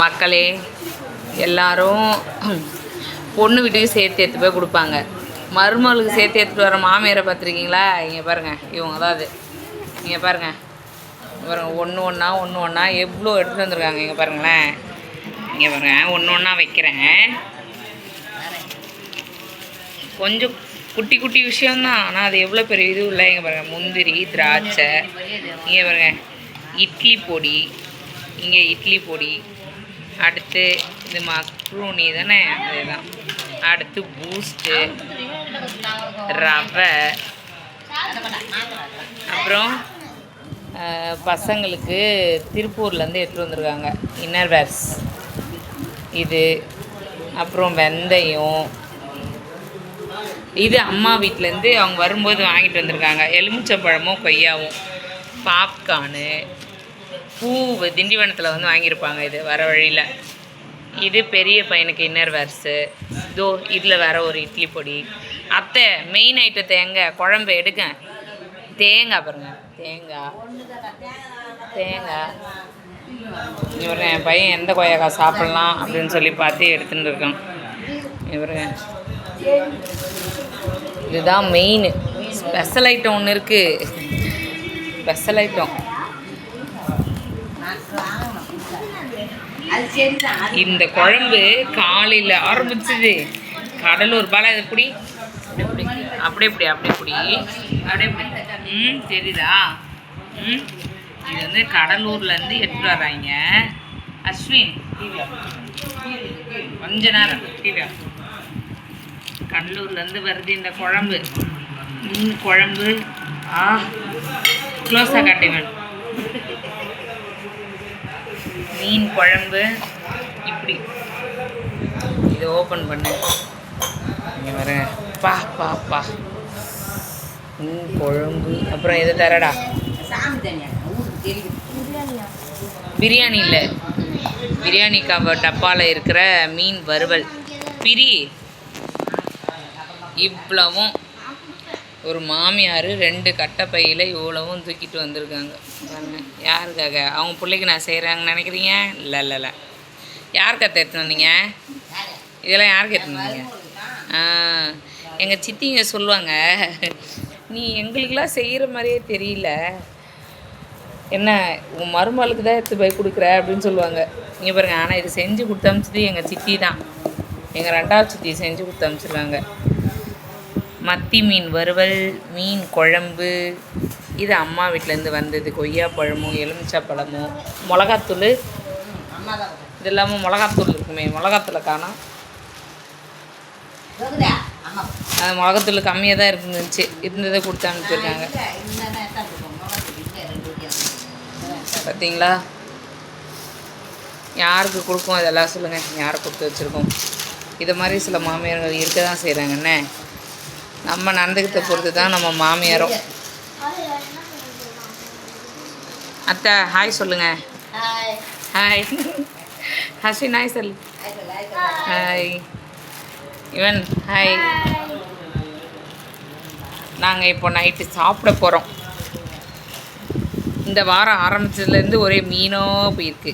மக்களே எல்லாரும் பொண்ணு வீட்டுக்கு சேர்த்து எடுத்து போய் கொடுப்பாங்க. மருமகளுக்கு சேர்த்து எடுத்துகிட்டு வர மாமியாரை பார்த்துருக்கீங்களா? இங்கே பாருங்கள், இவங்க தான் அது. இங்கே பாருங்கள், பாருங்கள், ஒன்று ஒன்றா எவ்வளோ எடுத்துகிட்டு வந்துருக்காங்க. இங்கே பாருங்களேன், இங்கே பாருங்கள், ஒன்று ஒன்றா வைக்கிறேன். கொஞ்சம் குட்டி குட்டி விஷயந்தான், ஆனால் அது எவ்வளோ பெரிய இது இல்லை. இங்கே பாருங்கள், முந்திரி, திராட்சை. இங்கே பாருங்கள், இட்லி பொடி. இங்கே இட்லி பொடி. அடுத்து இது மக்ரூனி தானே, அதுதான். அடுத்து பூஸ்ட்டு, ரவை. அப்புறம் பசங்களுக்கு திருப்பூர்லேருந்து எடுத்துகிட்டு வந்திருக்காங்க இன்னர் வேர்ஸ் இது. அப்புறம் வெந்தயம். இது அம்மா வீட்டிலேருந்து அவங்க வரும்போது வாங்கிட்டு வந்திருக்காங்க. எலுமிச்சம்பழமும் கொய்யாவும். பாப்கார்னு, பூ திண்டிவனத்தில் வந்து வாங்கியிருப்பாங்க இது வர வழியில். இது பெரிய பையனுக்கு இன்னர் வேர்ஸு. இதோ இதில் வேறு ஒரு இட்லி பொடி. அத்தை மெயின் ஐட்டத்தை எங்கே குழம்பு எடுக்க? தேங்காய் பாருங்க, தேங்காய் இவரு என் பையன் எந்த கொய்யாக்காய் சாப்பிட்லாம் அப்படின்னு சொல்லி பார்த்து எடுத்துகிட்டு இருக்கான். இவருங்க இதுதான் மெயின். ஸ்பெஷல் ஐட்டம் ஒன்று இருக்குது. ஸ்பெஷல் ஐட்டம் இந்த குழம்பு காலையில் ஆரம்பிச்சது. கடலூர் பாலை இது பிடி, அப்படி தெரியுதா? இது வந்து கடலூர்லேருந்து எடுத்துகிட்டு வர்றாங்க. அஸ்வின் கொஞ்ச நேரம் கடலூர்லேருந்து வருது இந்த குழம்பு. மீன் குழம்பு. க்ளோஸாக காட்டுவேன். மீன் குழம்பு இப்படி. இதை ஓப்பன் பண்ணு. இங்கே வரேன். பா மீன் குழம்பு. அப்புறம் எது தரடா? பிரியாணி இல்லை, பிரியாணி டப்பாவில் இருக்கிற மீன் வறுவல். பிரி இவ்வளவும் ஒரு மாமியார் 2 கட்டைப்பையில் இவ்வளவும் தூக்கிட்டு வந்திருக்காங்க. யாருக்காக? அவங்க பிள்ளைக்கு நான் செய்கிறாங்கன்னு நினைக்கிறீங்க? இல்லை. யாருக்கு எடுத்துன்னு வந்தீங்க? இதெல்லாம் யாருக்கு எடுத்துன்னு வந்தீங்க? எங்கள் சித்திங்க சொல்லுவாங்க, நீ எங்களுக்கெல்லாம் செய்கிற மாதிரியே தெரியல, என்ன உன் மருமகளுக்கு தான் எடுத்து போய் கொடுக்குற அப்படின்னு சொல்லுவாங்க. இங்கே பாருங்க, ஆனால் இது செஞ்சு கொடுத்து அமிச்சது எங்கள் சித்தி தான். எங்கள் 2வது சித்தி செஞ்சு கொடுத்து அமிச்சிருக்காங்க. மத்தி மீன் வறுவல், மீன் குழம்பு. இது அம்மா வீட்டிலேருந்து வந்தது. கொய்யாப்பழமும் எலுமிச்சப்பழமும் மிளகாத்தூள். இது இல்லாமல் மிளகாத்தூள் இருக்குமே, மிளகாத்தூளை காணோம். அது மிளகாத்தூள் கம்மியாக தான் இருந்துச்சு, இருந்ததை கொடுத்து அனுப்பிச்சிருக்காங்க. பார்த்தீங்களா? யாருக்கு கொடுக்கும் அதெல்லாம் சொல்லுங்கள், யாரை கொடுத்து வச்சுருக்கோம்? இதை மாதிரி சில மாமியார்கள் இருக்க தான் செய்கிறாங்கண்ணே. நம்ம நடந்துக்கிட்ட பொறுத்து தான் நம்ம மாமியாரும். அத்தை ஹாய் சொல்லுங்கள். ஹாய் ஹசின், ஹாய் சொல்லு. ஹாய் இவன், ஹாய். நாங்கள் இப்போ நைட்டு சாப்பிட போகிறோம். இந்த வாரம் ஆரம்பித்ததுலேருந்து ஒரே மீனோ போயிருக்கு.